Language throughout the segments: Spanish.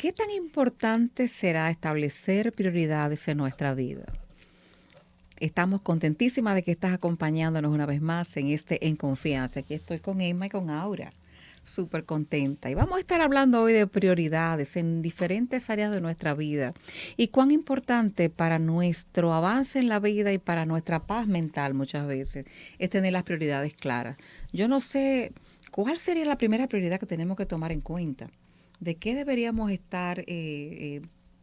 ¿Qué tan importante será establecer prioridades en nuestra vida? Estamos contentísimas de que estás acompañándonos una vez más en En Confianza. Aquí estoy con Emma y con Aura. Súper contenta. Y vamos a estar hablando hoy de prioridades en diferentes áreas de nuestra vida y cuán importante para nuestro avance en la vida y para nuestra paz mental muchas veces es tener las prioridades claras. Yo no sé cuál sería la primera prioridad que tenemos que tomar en cuenta. ¿De qué deberíamos estar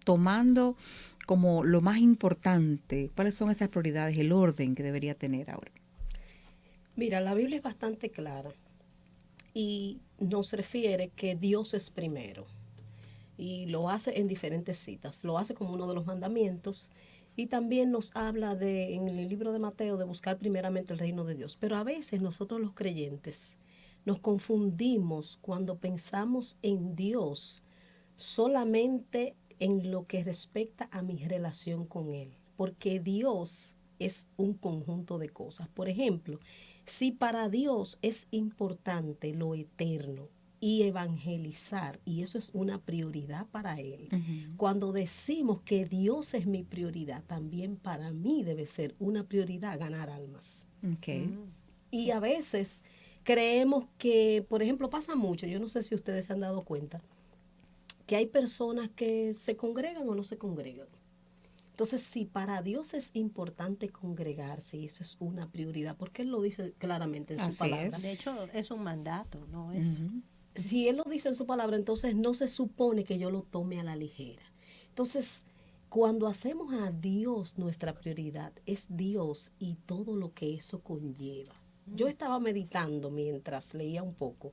tomando como lo más importante? ¿Cuáles son esas prioridades, el orden que debería tener ahora? Mira, la Biblia es bastante clara y nos refiere que Dios es primero y lo hace en diferentes citas. Lo hace como uno de los mandamientos y también nos habla en el libro de Mateo de buscar primeramente el reino de Dios. Pero a veces nosotros los creyentes nos confundimos cuando pensamos en Dios solamente en lo que respecta a mi relación con Él, porque Dios es un conjunto de cosas. Por ejemplo, si para Dios es importante lo eterno y evangelizar, y eso es una prioridad para Él, cuando decimos que Dios es mi prioridad, también para mí debe ser una prioridad ganar almas. Okay. Y a veces creemos que, por ejemplo, pasa mucho, yo no sé si ustedes se han dado cuenta, que hay personas que se congregan o no se congregan. Entonces, si para Dios es importante congregarse y eso es una prioridad, porque Él lo dice claramente en su Así palabra. De es. hecho, es un mandato, ¿no? Es Si Él lo dice en su palabra, entonces no se supone que yo lo tome a la ligera. Entonces, cuando hacemos a Dios nuestra prioridad, es Dios y todo lo que eso conlleva. Yo estaba meditando mientras leía un poco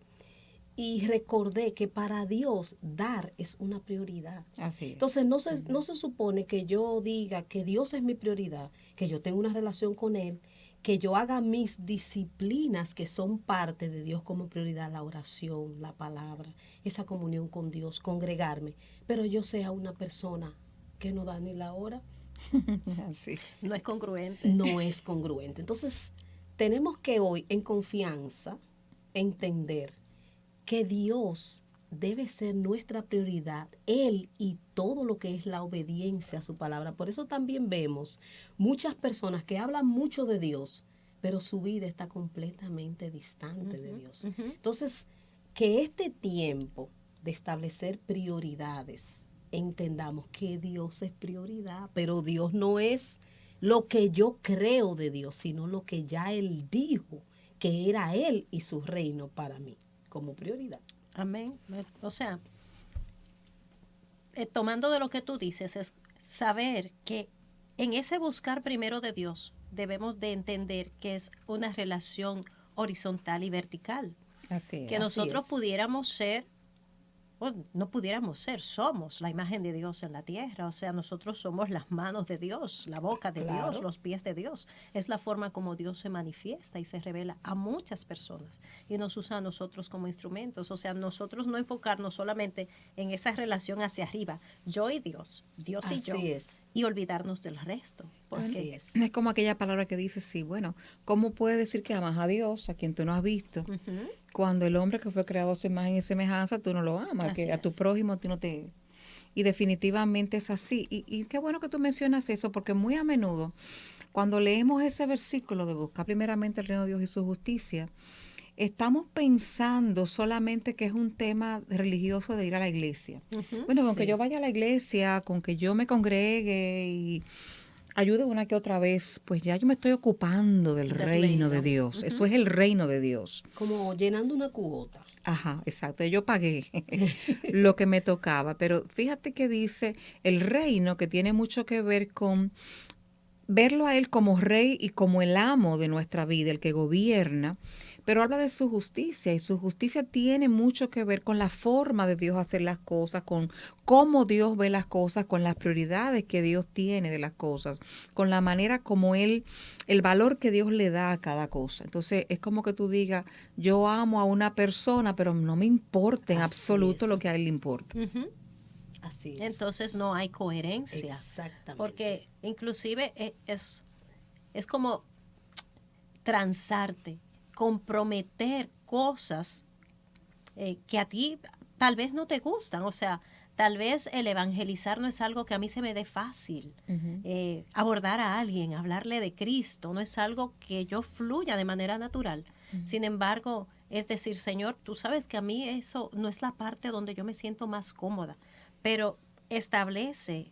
y recordé que para Dios dar es una prioridad. Así es. Entonces no se supone que yo diga que Dios es mi prioridad, que yo tenga una relación con Él, que yo haga mis disciplinas que son parte de Dios como prioridad, la oración, la palabra, esa comunión con Dios, congregarme, pero yo sea una persona que no da ni la hora, Así. no es congruente. no es congruente. Entonces tenemos que hoy en confianza entender que Dios debe ser nuestra prioridad, Él y todo lo que es la obediencia a su palabra. Por eso también vemos muchas personas que hablan mucho de Dios, pero su vida está completamente distante de Dios. Entonces, que este tiempo de establecer prioridades, entendamos que Dios es prioridad, pero Dios no es lo que yo creo de Dios, sino lo que ya Él dijo que era Él y su reino para mí como prioridad. Amén. O sea, tomando de lo que tú dices, es saber que en ese buscar primero de Dios debemos de entender que es una relación horizontal y vertical. Así es. Que nosotros pudiéramos ser, o no pudiéramos ser, somos la imagen de Dios en la tierra. O sea, nosotros somos las manos de Dios, la boca de Dios, los pies de Dios. Es la forma como Dios se manifiesta y se revela a muchas personas y nos usa a nosotros como instrumentos. O sea, nosotros no enfocarnos solamente en esa relación hacia arriba, yo y Dios, Dios y yo, Así es. y olvidarnos del resto. Así Porque es. como aquella palabra que dice, sí, bueno, ¿cómo puedes decir que amas a Dios, a quien tú no has visto? Cuando el hombre que fue creado a su imagen y semejanza, tú no lo amas, Así que a tu es. prójimo tú no te... Y definitivamente es así. Y qué bueno que tú mencionas eso, porque muy a menudo, cuando leemos ese versículo de buscar primeramente el reino de Dios y su justicia, estamos pensando solamente que es un tema religioso de ir a la iglesia. Bueno, con que yo vaya a la iglesia, con que yo me congregue y ayude una que otra vez, pues ya yo me estoy ocupando del reino de Dios. Eso es el reino de Dios. Como llenando una cubota. Ajá, exacto. Yo pagué lo que me tocaba, pero fíjate que dice el reino, que tiene mucho que ver con verlo a él como rey y como el amo de nuestra vida, el que gobierna, pero habla de su justicia y su justicia tiene mucho que ver con la forma de Dios hacer las cosas, con cómo Dios ve las cosas, con las prioridades que Dios tiene de las cosas, con la manera como él, el valor que Dios le da a cada cosa. Entonces es como que tú digas, yo amo a una persona, pero no me importa en absoluto lo que a él le importa. Así es. entonces no hay coherencia. Exactamente. Porque inclusive es como transarte, comprometer cosas que a ti tal vez no te gustan. O sea, Tal vez el evangelizar no es algo que a mí se me dé fácil. Abordar a alguien, hablarle de Cristo, no es algo que yo fluya de manera natural. Sin embargo, es decir, Señor, tú sabes que a mí eso no es la parte donde yo me siento más cómoda, pero establece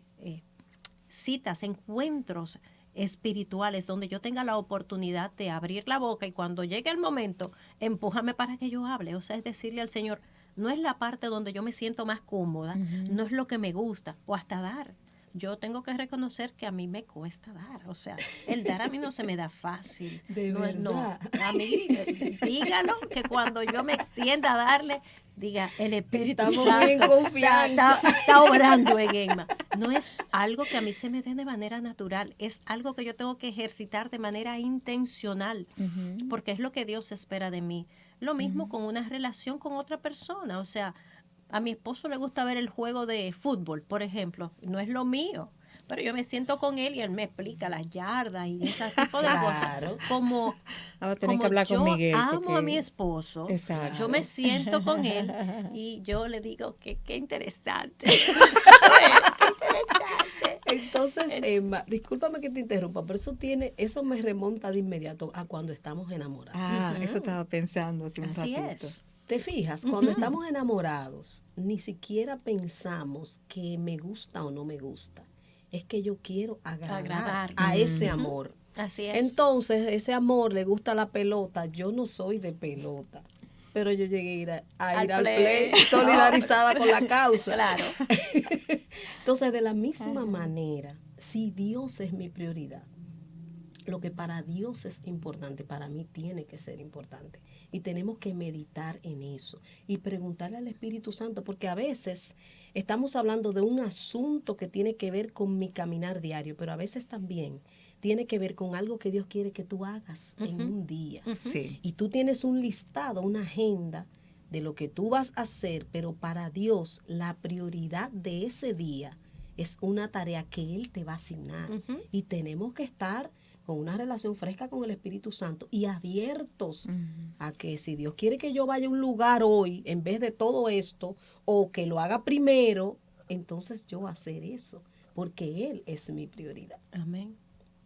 citas, encuentros espirituales donde yo tenga la oportunidad de abrir la boca y cuando llegue el momento, empújame para que yo hable. O sea, es decirle al Señor, no es la parte donde yo me siento más cómoda, no es lo que me gusta, o hasta dar. Yo tengo que reconocer que a mí me cuesta dar. O sea, el dar a mí no se me da fácil. De verdad. A mí, dígalo, que cuando yo me extienda a darle, diga, el Espíritu Estamos Santo en confianza. está obrando en Emma. No es algo que a mí se me dé de manera natural, es algo que yo tengo que ejercitar de manera intencional, porque es lo que Dios espera de mí. Lo mismo con una relación con otra persona, o sea, a mi esposo le gusta ver el juego de fútbol, por ejemplo, no es lo mío, pero yo me siento con él y él me explica las yardas y ese tipo de Claro. cosas. Como Ahora tenés que hablar con Miguel. amo porque- a mi esposo, Exacto. yo me siento con él y yo le digo que qué interesante. Entonces, Emma, discúlpame que te interrumpa, pero eso me remonta de inmediato a cuando estamos enamorados. Ah, eso estaba pensando hace un Así ratito. es. ¿Te fijas? Cuando estamos enamorados, ni siquiera pensamos que me gusta o no me gusta. Es que yo quiero agradar a ese amor. Así es. Entonces, ese amor le gusta la pelota. Yo no soy de pelota, pero yo llegué a ir al play solidarizada con la causa. Claro. Entonces, de la misma manera, si Dios es mi prioridad, lo que para Dios es importante, para mí tiene que ser importante. Y tenemos que meditar en eso y preguntarle al Espíritu Santo, porque a veces estamos hablando de un asunto que tiene que ver con mi caminar diario, pero a veces también tiene que ver con algo que Dios quiere que tú hagas en un día. Sí. Y tú tienes un listado, una agenda de lo que tú vas a hacer, pero para Dios la prioridad de ese día es una tarea que Él te va a asignar. Y tenemos que estar con una relación fresca con el Espíritu Santo y abiertos a que si Dios quiere que yo vaya a un lugar hoy, en vez de todo esto, o que lo haga primero, entonces yo hacer eso, porque Él es mi prioridad. Amén.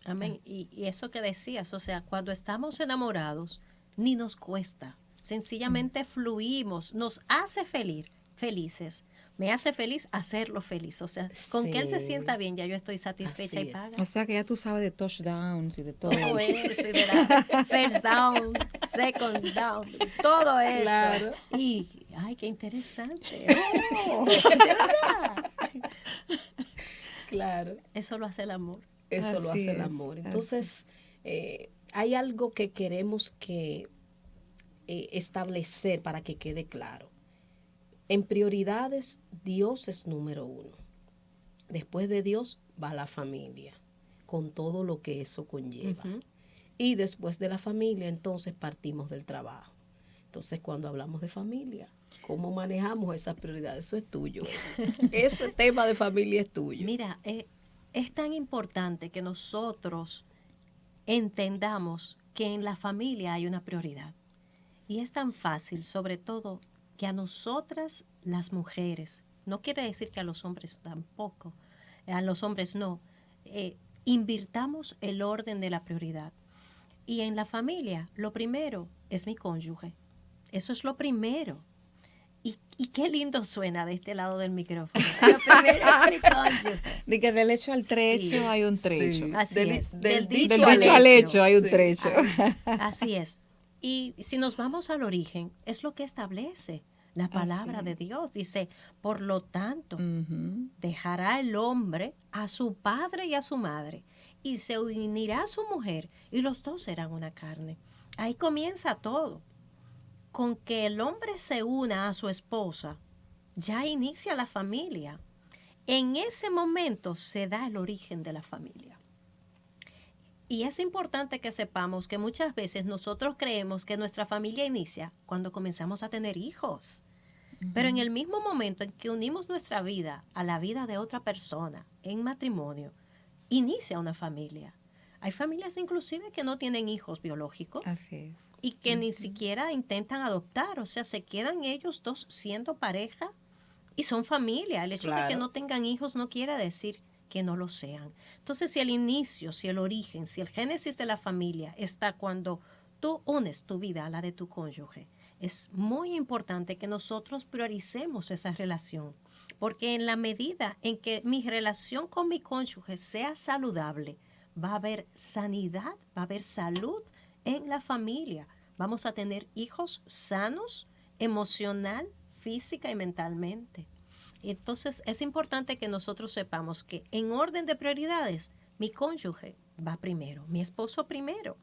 Amén. Y eso que decías, o sea, cuando estamos enamorados, ni nos cuesta. Sencillamente fluimos, nos hace felices. Me hace feliz hacerlo feliz. O sea, con que él se Sí. sienta bien, ya yo estoy satisfecha Así y es. paga. O sea que ya tú sabes de touchdowns y de todo. Todo eso, y de la first down, second down, todo eso. Claro. Y, ay, qué interesante. Oh, de verdad. Claro. Eso lo hace el amor. Eso lo Así hace el es, amor. así Entonces, hay algo que queremos que establecer para que quede claro. En prioridades, Dios es número uno. Después de Dios va la familia, con todo lo que eso conlleva. Y después de la familia, entonces partimos del trabajo. Entonces, cuando hablamos de familia, ¿cómo manejamos esas prioridades? Eso es tuyo. Ese tema de familia es tuyo. Mira, es tan importante que nosotros entendamos que en la familia hay una prioridad. Y es tan fácil, sobre todo, que a nosotras las mujeres, no quiere decir que a los hombres tampoco, a los hombres no, invirtamos el orden de la prioridad. Y en la familia, lo primero es mi cónyuge. Eso es lo primero. Y qué lindo suena de este lado del micrófono. Lo primero es mi cónyuge. De que del hecho al trecho Sí, hay un trecho. sí. Así Del- es. del Del dicho dicho al hecho hay un Sí. trecho. Así es. Y si nos vamos al origen, es lo que establece la palabra de Dios. Dice, por lo tanto, dejará el hombre a su padre y a su madre, y se unirá a su mujer, y los dos serán una carne. Ahí comienza todo. Con que el hombre se una a su esposa, ya inicia la familia. En ese momento se da el origen de la familia. Y es importante que sepamos que muchas veces nosotros creemos que nuestra familia inicia cuando comenzamos a tener hijos. Pero en el mismo momento en que unimos nuestra vida a la vida de otra persona en matrimonio, inicia una familia. Hay familias inclusive que no tienen hijos biológicos Así es. y que ni siquiera intentan adoptar, o sea, se quedan ellos dos siendo pareja y son familia. El hecho de que Claro. no tengan hijos no quiere decir que no lo sean. Entonces, si el inicio, si el origen, si el génesis de la familia está cuando tú unes tu vida a la de tu cónyuge, es muy importante que nosotros prioricemos esa relación, porque en la medida en que mi relación con mi cónyuge sea saludable, va a haber sanidad, va a haber salud en la familia. Vamos a tener hijos sanos, emocional, física y mentalmente. Entonces, es importante que nosotros sepamos que en orden de prioridades, mi cónyuge va primero, mi esposo primero.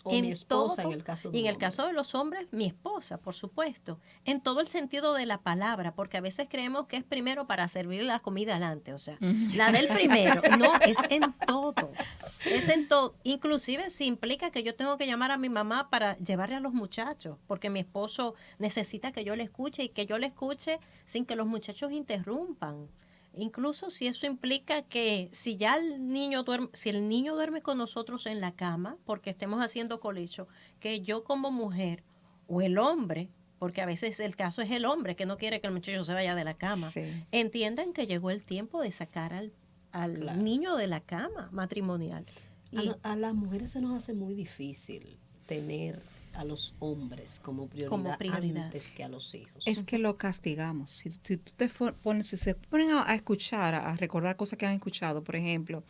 O mi esposa en el caso de Y en un el hombre. caso de los hombres, mi esposa, por supuesto. En todo el sentido de la palabra, porque a veces creemos que es primero para servir la comida adelante, o sea, la del primero. No, es en todo. Es en todo. Inclusive si implica que yo tengo que llamar a mi mamá para llevarle a los muchachos, porque mi esposo necesita que yo le escuche y que yo le escuche sin que los muchachos interrumpan. Incluso si eso implica que si ya el niño duerme, si el niño duerme con nosotros en la cama, porque estemos haciendo colecho, que yo como mujer o el hombre, porque a veces el caso es el hombre que no quiere que el muchacho se vaya de la cama, Sí. entiendan que llegó el tiempo de sacar al Claro. niño de la cama matrimonial. Y A las mujeres se nos hace muy difícil tener a los hombres como prioridad, antes que a los hijos. Es que lo castigamos. Si tú te pones, si se ponen a escuchar, a recordar cosas que han escuchado, por ejemplo,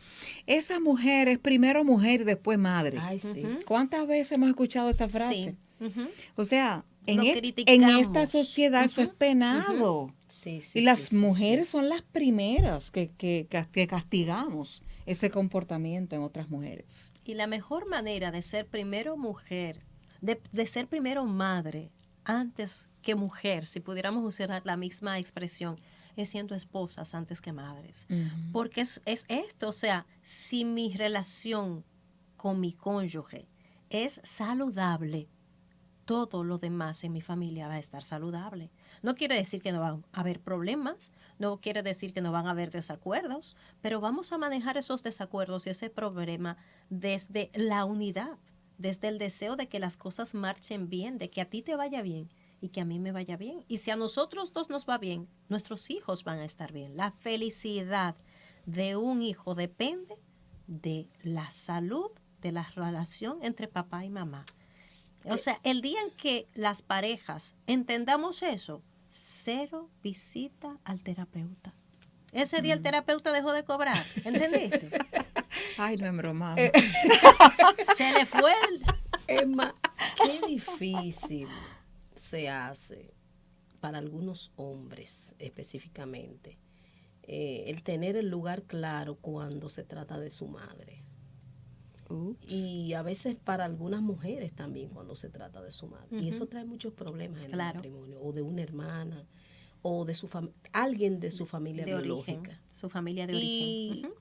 esa mujer es primero mujer y después madre. Ay, sí. ¿Cuántas veces hemos escuchado esa frase? sí. Ujú. O sea, Lo en criticamos. esta sociedad eso es penado. Sí, sí, Y las sí, sí, mujeres sí. son las primeras que castigamos ese comportamiento en otras mujeres. Y la mejor manera de ser primero mujer, de ser primero madre, antes que mujer, si pudiéramos usar la misma expresión, es siendo esposas antes que madres. Porque es esto, o sea, si mi relación con mi cónyuge es saludable, todo lo demás en mi familia va a estar saludable. No quiere decir que no van a haber problemas, no quiere decir que no van a haber desacuerdos, pero vamos a manejar esos desacuerdos y ese problema desde la unidad, desde el deseo de que las cosas marchen bien, de que a ti te vaya bien y que a mí me vaya bien. Y si a nosotros dos nos va bien, nuestros hijos van a estar bien. La felicidad de un hijo depende de la salud, de la relación entre papá y mamá. O sea, el día en que las parejas entendamos eso, 0 visita al terapeuta. Ese día el terapeuta dejó de cobrar, ¿entendiste? Ay, no es broma. Se le fue el... Emma, qué difícil se hace para algunos hombres específicamente el tener el lugar claro cuando se trata de su madre. Ups. Y a veces para algunas mujeres también cuando se trata de su madre. Y eso trae muchos problemas en el matrimonio, o de una hermana, o de alguien de su familia de biológica. origen, su familia de Y origen.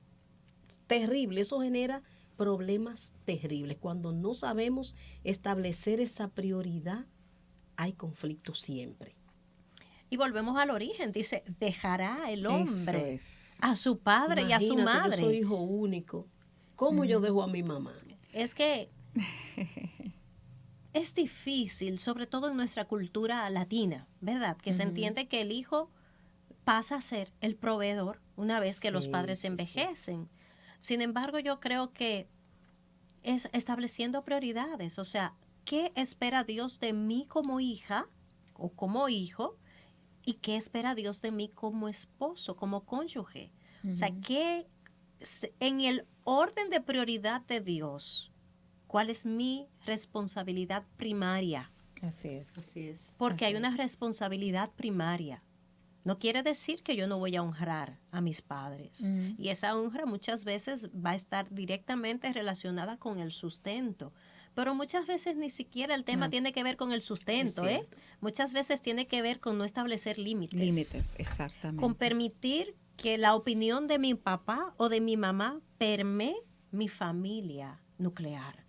terrible, eso genera problemas terribles. Cuando no sabemos establecer esa prioridad, hay conflicto siempre. Y volvemos al origen, dice, dejará el Eso hombre es. a su padre y a su Imagínate, madre. yo soy hijo único. ¿Cómo yo dejo a mi mamá? Es que es difícil, sobre todo en nuestra cultura latina, ¿verdad? Que se entiende que el hijo pasa a ser el proveedor una vez que los Sí, padres sí, envejecen. Sin embargo, yo creo que es estableciendo prioridades, o sea, ¿qué espera Dios de mí como hija o como hijo? ¿Y qué espera Dios de mí como esposo, como cónyuge? O sea, ¿qué en el orden de prioridad de Dios, cuál es mi responsabilidad primaria? Así es. Así es. Porque hay Así una responsabilidad primaria. No quiere decir que yo no voy a honrar a mis padres. Y esa honra muchas veces va a estar directamente relacionada con el sustento. Pero muchas veces ni siquiera el tema tiene que ver con el sustento, Es ¿eh? cierto. Muchas veces tiene que ver con no establecer límites. Límites, exactamente. Con permitir que la opinión de mi papá o de mi mamá permee mi familia nuclear.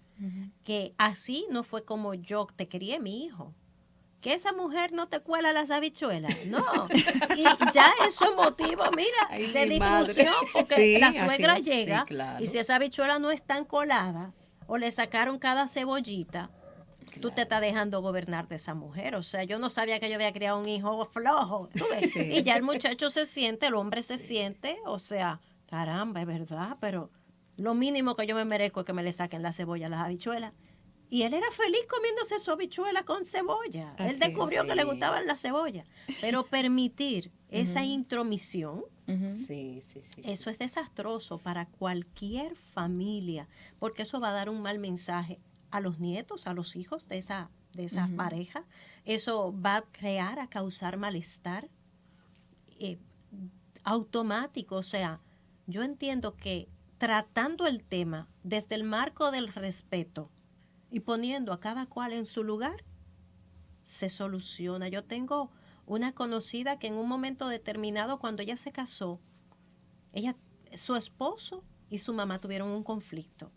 Que así no fue como yo te crié, mi hijo. Que esa mujer no te cuela las habichuelas. No. Y ya eso es motivo, mira, Ay, de mi madre. discusión, porque Sí, la así suegra es. llega Sí, claro. y si esa habichuela no es tan colada o le sacaron cada cebollita, tú te estás dejando gobernar de esa mujer. O sea, yo no sabía que yo había criado un hijo flojo. ¿Tú ves? Sí. Y ya el muchacho se siente, el hombre se siente, o sea, caramba, es verdad, pero lo mínimo que yo me merezco es que me le saquen la cebolla a las habichuelas. Y él era feliz comiéndose su habichuela con cebolla. Él Así descubrió que le sí. gustaban las cebollas. Pero permitir esa intromisión, Ujú. Sí, sí, sí. eso sí, es desastroso para cualquier familia, porque eso va a dar un mal mensaje a los nietos, a los hijos de esa pareja. Eso va a crear, a causar malestar eh, automático. O sea, yo entiendo que tratando el tema desde el marco del respeto y poniendo a cada cual en su lugar, se soluciona. Yo tengo una conocida que en un momento determinado, cuando ella se casó, su esposo y su mamá tuvieron un conflicto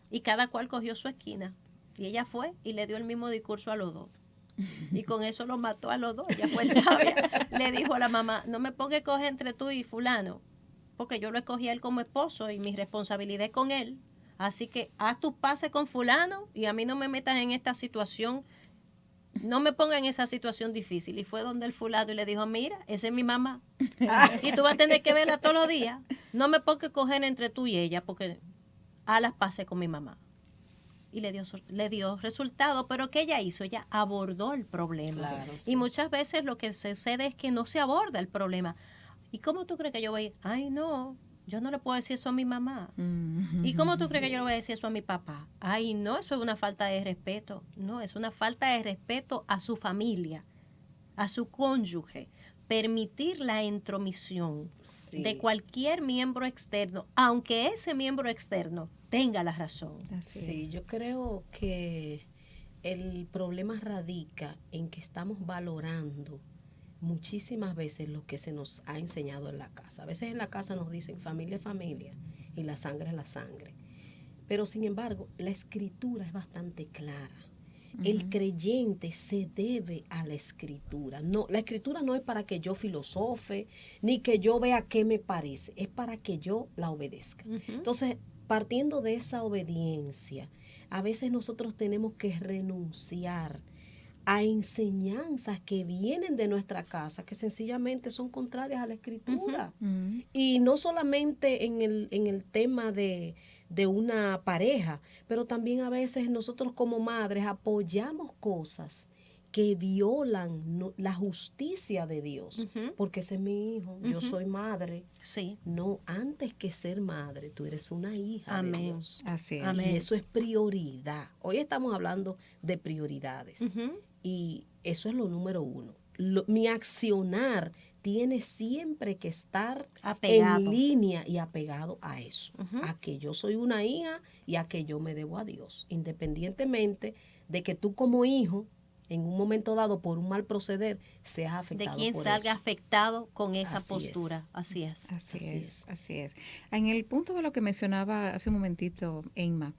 y cada cual cogió su esquina y ella fue y le dio el mismo discurso a los dos y con eso los mató a los dos. Ella fue sabia, le dijo a la mamá: no me pongas a coger entre tú y fulano, porque yo lo escogí a él como esposo y mi responsabilidad es con él, así que haz tu pase con fulano y a mí no me metas en esta situación, no me ponga en esa situación difícil. Y fue donde el fulano y le dijo: mira, esa es mi mamá y tú vas a tener que verla todos los días, no me pongas a coger entre tú y ella, porque a las pases con mi mamá. Y le dio resultado, pero ¿qué ella hizo? Ella abordó el problema. Claro, Y sí. muchas veces lo que sucede es que no se aborda el problema. ¿Y cómo tú crees que yo voy a ir? Ay, no, yo no le puedo decir eso a mi mamá. ¿Y cómo tú crees que yo le voy a decir eso a mi papá? Ay, no, eso es una falta de respeto. No, es una falta de respeto a su familia, a su cónyuge. Permitir la intromisión Sí. de cualquier miembro externo, aunque ese miembro externo tenga la razón. Así Sí, es. yo creo que el problema radica en que estamos valorando muchísimas veces lo que se nos ha enseñado en la casa. A veces en la casa nos dicen familia es familia y la sangre es la sangre. Pero sin embargo, la escritura es bastante clara. El creyente se debe a la escritura. No, la escritura no es para que yo filosofe, ni que yo vea qué me parece, es para que yo la obedezca. Entonces, partiendo de esa obediencia, a veces nosotros tenemos que renunciar a enseñanzas que vienen de nuestra casa, que sencillamente son contrarias a la escritura. Ujú. Y no solamente en el tema de una pareja, pero también a veces nosotros como madres apoyamos cosas que violan la justicia de Dios. Ujú. Porque ese es mi hijo, yo soy madre. Sí. No, antes que ser madre, tú eres una hija de Amén. Dios. Así es. Amén. Y eso es prioridad. Hoy estamos hablando de prioridades. Ujú. Y eso es lo número uno. Mi accionar tiene siempre que estar Apegado. en línea y apegado a eso, Ujú. a que yo soy una hija y a que yo me debo a Dios, independientemente de que tú como hijo, en un momento dado, por un mal proceder, seas De afectado quien por salga eso. afectado con esa Así postura. Así es. Así Así es, es. así es. En el punto de lo que mencionaba hace un momentito, Emma,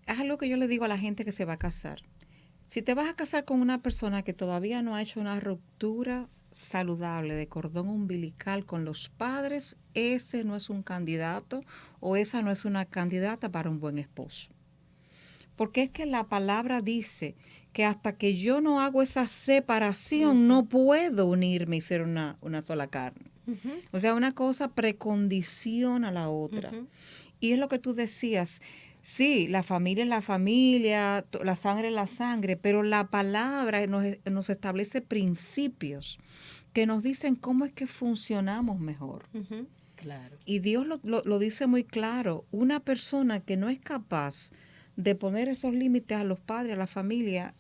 es algo que yo le digo a la gente que se va a casar. Si te vas a casar con una persona que todavía no ha hecho una ruptura saludable de cordón umbilical con los padres, ese no es un candidato o esa no es una candidata para un buen esposo. Porque es que la palabra dice que hasta que yo no hago esa separación, no puedo unirme y ser una sola carne. Ujú. O sea, una cosa precondiciona a la otra. Ujú. Y es lo que tú decías. Sí, la familia es la familia, la sangre es la sangre, pero la palabra nos establece principios que nos dicen cómo es que funcionamos mejor. Ujú. Claro. Y Dios lo dice muy claro. Una persona que no es capaz de poner esos límites a los padres, a la familia,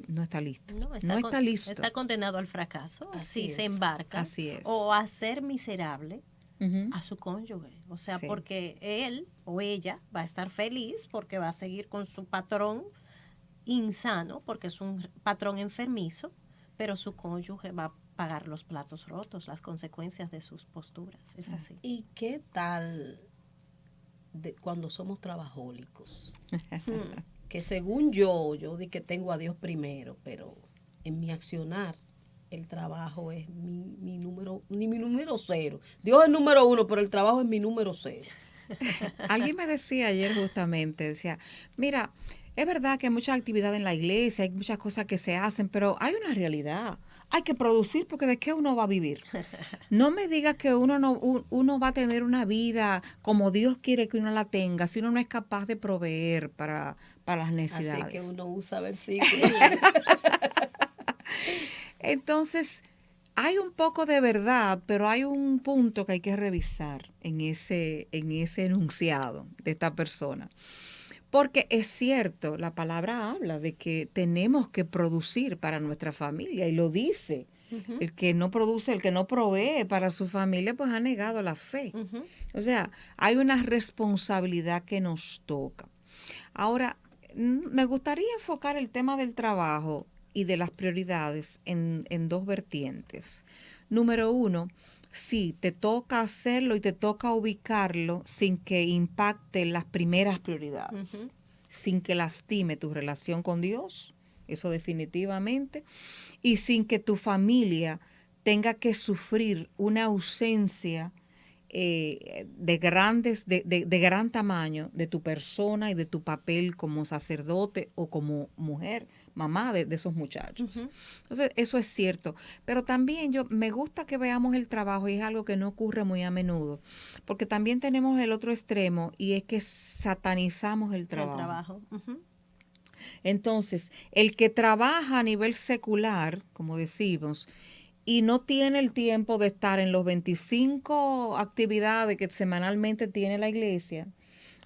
no está listo. No, No está listo. está condenado al fracaso Así si se es. embarca Así es. o a ser miserable Ujú. a su cónyuge. O sea, Sí. porque él o ella va a estar feliz porque va a seguir con su patrón insano, porque es un patrón enfermizo, pero su cónyuge va a pagar los platos rotos, las consecuencias de sus posturas. Es así. ¿Y qué tal cuando somos trabajólicos? Que según yo di que tengo a Dios primero, pero en mi accionar el trabajo es mi número cero. Dios es número uno, pero el trabajo es mi número cero. Alguien me decía ayer justamente, decía, mira, Es verdad que hay mucha actividad en la iglesia, hay muchas cosas que se hacen, pero hay una realidad. Hay que producir porque ¿de qué uno va a vivir? No me digas que uno va a tener una vida como Dios quiere que uno la tenga si uno no es capaz de proveer para las necesidades. Así que uno usa versículos. Entonces, hay un poco de verdad, pero hay un punto que hay que revisar en ese enunciado de esta persona. Porque es cierto, la palabra habla de que tenemos que producir para nuestra familia y lo dice. Ujú, El que no produce, el que no provee para su familia, pues ha negado la fe. ujú. O sea, hay una responsabilidad que nos toca. Ahora, me gustaría enfocar el tema del trabajo y de las prioridades en dos vertientes. Número uno, sí, te toca hacerlo y te toca ubicarlo sin que impacte las primeras prioridades, Ujú. sin que lastime tu relación con Dios, eso definitivamente, y sin que tu familia tenga que sufrir una ausencia de gran tamaño de tu persona y de tu papel como sacerdote o como mujer, mamá de esos muchachos. Ujú. Entonces, eso es cierto. Pero también me gusta que veamos el trabajo y es algo que no ocurre muy a menudo, porque también tenemos el otro extremo y es que satanizamos el El trabajo. trabajo. Ujú. Entonces, el que trabaja a nivel secular, como decimos, y no tiene el tiempo de estar en los 25 actividades que semanalmente tiene la iglesia,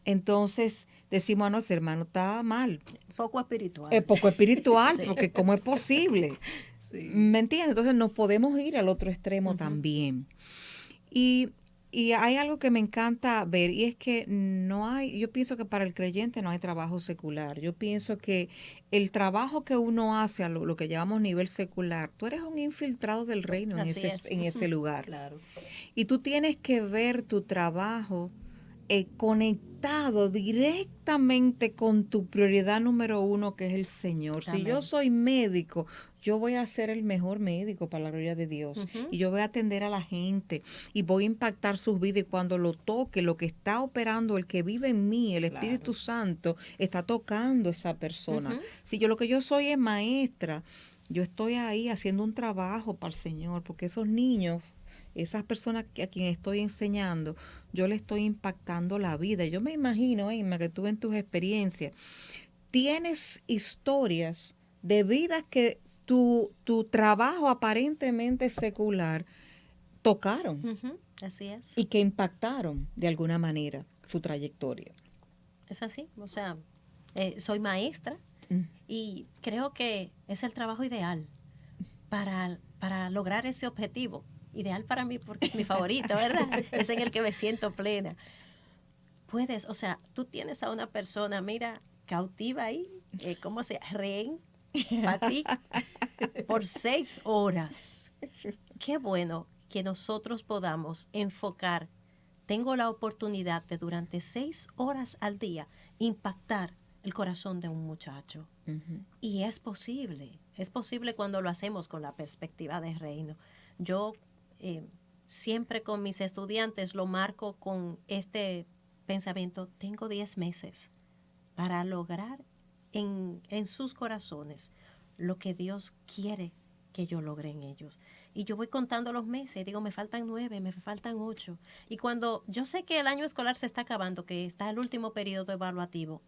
entonces decimos, no, ese hermano está mal. Poco espiritual. Es poco espiritual, Sí. porque ¿cómo es posible? Sí. ¿Me entiendes? Entonces nos podemos ir al otro extremo Ujú. también. Y, y hay algo que me encanta ver y es que yo pienso que para el creyente no hay trabajo secular. Yo pienso que el trabajo que uno hace a lo que llamamos nivel secular, tú eres un infiltrado del reino en Así es. en ese lugar. Claro. Y tú tienes que ver tu trabajo conectado directamente con tu prioridad número uno, que es el Señor. Si yo Amén. soy médico, yo voy a ser el mejor médico para la gloria de Dios. Ujú. Y yo voy a atender a la gente y voy a impactar sus vidas. Y cuando lo toque, lo que está operando, el que vive en mí, el Espíritu Santo, está tocando a esa persona. Ujú. Si yo lo que yo soy es maestra, yo estoy ahí haciendo un trabajo para el Señor, porque esos niños, esas personas a quien estoy enseñando, yo le estoy impactando la vida. Yo me imagino, Emma, que tú en tus experiencias tienes historias de vidas que tu trabajo aparentemente secular tocaron Ujú. Así es. y que impactaron de alguna manera su trayectoria. Es así. O sea, soy maestra Mm. y creo que es el trabajo ideal para lograr ese objetivo. Ideal para mí porque es mi favorito, ¿verdad? Es en el que me siento plena. Puedes, o sea, tú tienes a una persona, mira, cautiva ahí, ¿cómo se llama? Rehén, para ti, por 6 horas. Qué bueno que nosotros podamos enfocar. Tengo la oportunidad de durante 6 horas al día impactar el corazón de un muchacho. Ujú. Y es posible cuando lo hacemos con la perspectiva de reino. Yo siempre con mis estudiantes lo marco con este pensamiento, tengo 10 meses para lograr en sus corazones lo que Dios quiere que yo logre en ellos. Y yo voy contando los meses y digo, me faltan 9, me faltan 8. Y cuando yo sé que el año escolar se está acabando, que está el último periodo evaluativo,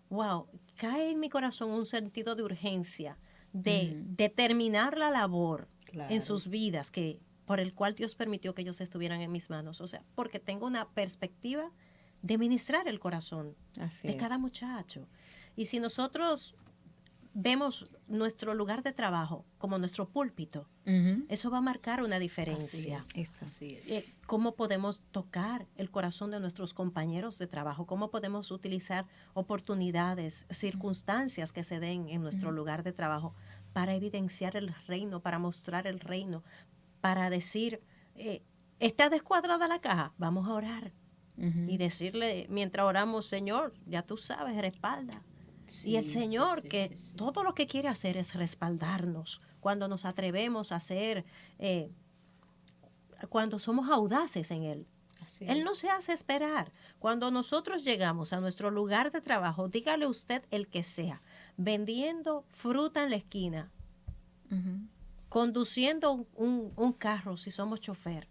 wow, cae en mi corazón un sentido de urgencia, de terminar la labor Claro. en sus vidas, por el cual Dios permitió que ellos estuvieran en mis manos. O sea, porque tengo una perspectiva de ministrar el corazón Así de cada es. muchacho. Y si nosotros vemos nuestro lugar de trabajo como nuestro púlpito, Ujú. eso va a marcar una Así diferencia. es. Eso. Así es. Cómo podemos tocar el corazón de nuestros compañeros de trabajo, cómo podemos utilizar oportunidades, circunstancias que se den en nuestro lugar de trabajo para evidenciar el reino, para mostrar el reino, para decir, ¿está descuadrada la caja? Vamos a orar. Ujú. Y decirle, mientras oramos, Señor, ya tú sabes, respalda. Sí, Y el Señor, sí, que sí, sí. todo lo que quiere hacer es respaldarnos cuando nos atrevemos a hacer, cuando somos audaces en Él. Así Él no es. se hace esperar. Cuando nosotros llegamos a nuestro lugar de trabajo, dígale usted el que sea, vendiendo fruta en la esquina, Ujú. conduciendo un carro si somos chofer,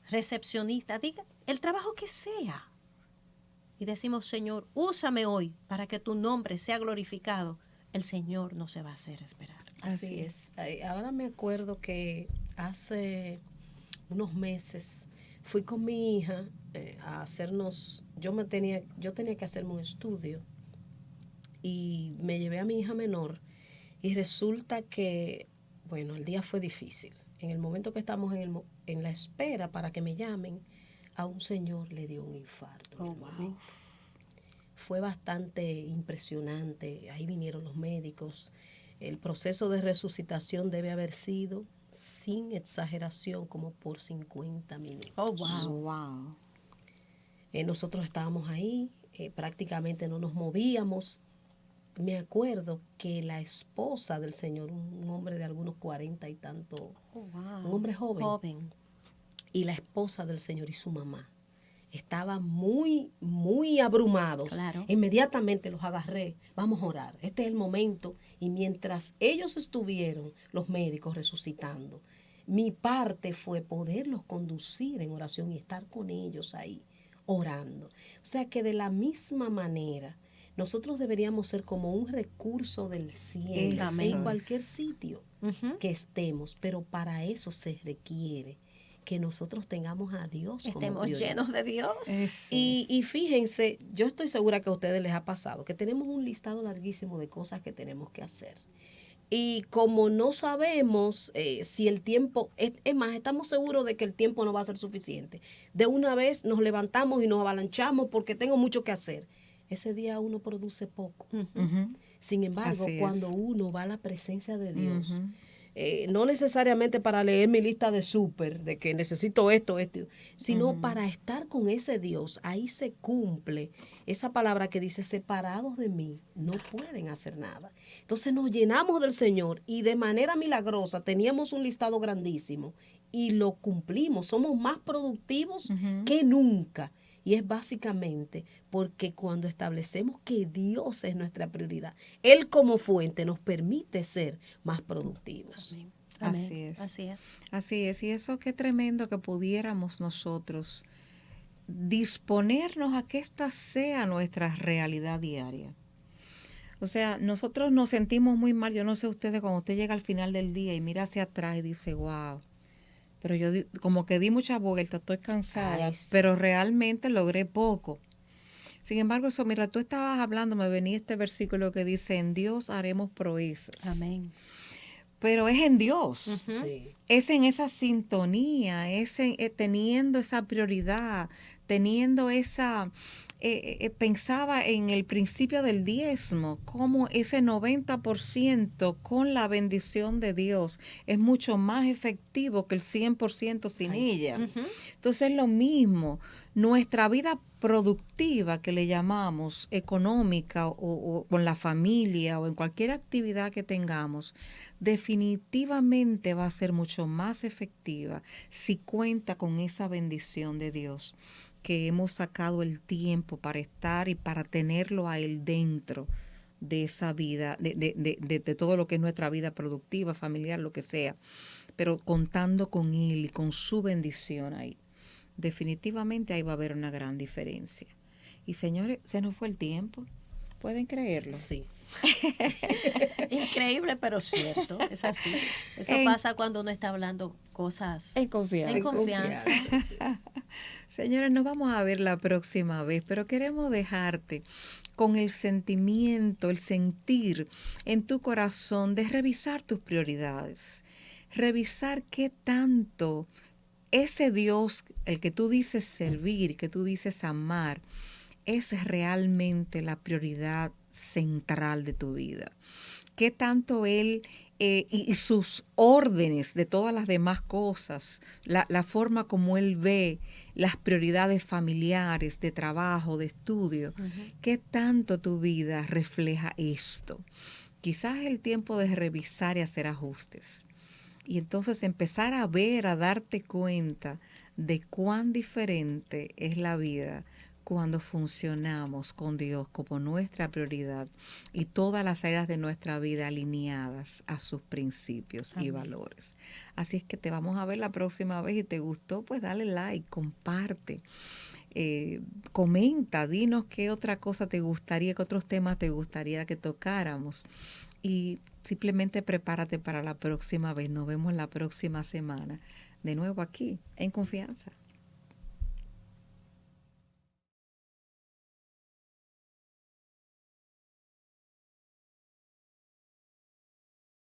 recepcionista, diga el trabajo que sea. Y decimos, Señor, úsame hoy para que tu nombre sea glorificado. El Señor no se va a hacer esperar. Así Así es. Ahora me acuerdo que hace unos meses fui con mi hija a hacernos, yo tenía que hacerme un estudio y me llevé a mi hija menor y resulta que, bueno, el día fue difícil. En el momento que estamos en la espera para que me llamen, a un señor le dio un infarto. mi Oh, hermano. wow. Fue bastante impresionante. Ahí vinieron los médicos. El proceso de resucitación debe haber sido, sin exageración, como por 50 minutos. Oh, wow. Wow. Nosotros estábamos ahí, prácticamente no nos movíamos. Me acuerdo que la esposa del señor, un hombre de algunos 40 y tanto, Oh, wow. un hombre joven, y la esposa del señor y su mamá estaban muy, muy abrumados. Claro. Inmediatamente los agarré, vamos a orar, este es el momento. Y mientras ellos estuvieron, los médicos resucitando, mi parte fue poderlos conducir en oración y estar con ellos ahí, orando. O sea que de la misma manera, nosotros deberíamos ser como un recurso del cielo Amén. en cualquier sitio Ujú. que estemos, pero para eso se requiere que nosotros tengamos a Dios como Estemos prioridad. llenos de Dios. Y fíjense, yo estoy segura que a ustedes les ha pasado, que tenemos un listado larguísimo de cosas que tenemos que hacer. Y como no sabemos si el tiempo, es más, estamos seguros de que el tiempo no va a ser suficiente. De una vez nos levantamos y nos avalanchamos porque tengo mucho que hacer. Ese día uno produce poco. Ujú. Sin embargo, Así es. cuando uno va a la presencia de Dios, Ujú. no necesariamente para leer mi lista de súper, de que necesito esto, sino Ujú. para estar con ese Dios, ahí se cumple esa palabra que dice, separados de mí, no pueden hacer nada. Entonces nos llenamos del Señor y de manera milagrosa teníamos un listado grandísimo y lo cumplimos, somos más productivos Ujú. que nunca. Y es básicamente porque cuando establecemos que Dios es nuestra prioridad, Él como fuente nos permite ser más productivos. Amén. Así Amén. es. Así es. Así es, y eso qué tremendo que pudiéramos nosotros disponernos a que esta sea nuestra realidad diaria. O sea, nosotros nos sentimos muy mal, yo no sé ustedes, cuando usted llega al final del día y mira hacia atrás y dice, wow, pero yo como que di mucha vuelta, estoy cansada, Ay, sí. pero realmente logré poco. Sin embargo, eso, mira, tú estabas hablando, me venía este versículo que dice, en Dios haremos proezas. Amén. Pero es en Dios. Ujú. Sí. Es en esa sintonía, es en, teniendo esa prioridad, teniendo esa, pensaba en el principio del diezmo, como ese 90% con la bendición de Dios es mucho más efectivo que el 100% sin Ay, ella. sí. Ujú. Entonces es lo mismo, nuestra vida productiva que le llamamos económica o con la familia o en cualquier actividad que tengamos, definitivamente va a ser mucho más efectiva si cuenta con esa bendición de Dios, que hemos sacado el tiempo para estar y para tenerlo a Él dentro de esa vida, de todo lo que es nuestra vida productiva, familiar, lo que sea, pero contando con Él y con su bendición ahí. Definitivamente ahí va a haber una gran diferencia. Y señores, se nos fue el tiempo. ¿Pueden creerlo? Sí. Increíble, pero cierto. Es así. Eso En- pasa cuando uno está hablando cosas En confianza. en confianza. Sí. Señores, nos vamos a ver la próxima vez, pero queremos dejarte con el sentimiento, el sentir en tu corazón de revisar tus prioridades, revisar qué tanto ese Dios, el que tú dices servir, que tú dices amar, es realmente la prioridad central de tu vida. Qué tanto Él y sus órdenes de todas las demás cosas, la forma como Él ve las prioridades familiares, de trabajo, de estudio, qué tanto tu vida refleja esto. Quizás es el tiempo de revisar y hacer ajustes. Y entonces empezar a ver, a darte cuenta de cuán diferente es la vida cuando funcionamos con Dios como nuestra prioridad y todas las áreas de nuestra vida alineadas a sus principios y valores. Así es que te vamos a ver la próxima vez y te gustó, pues dale like, comparte, comenta, dinos qué otra cosa te gustaría, qué otros temas te gustaría que tocáramos y simplemente prepárate para la próxima vez. Nos vemos la próxima semana de nuevo aquí en Confianza.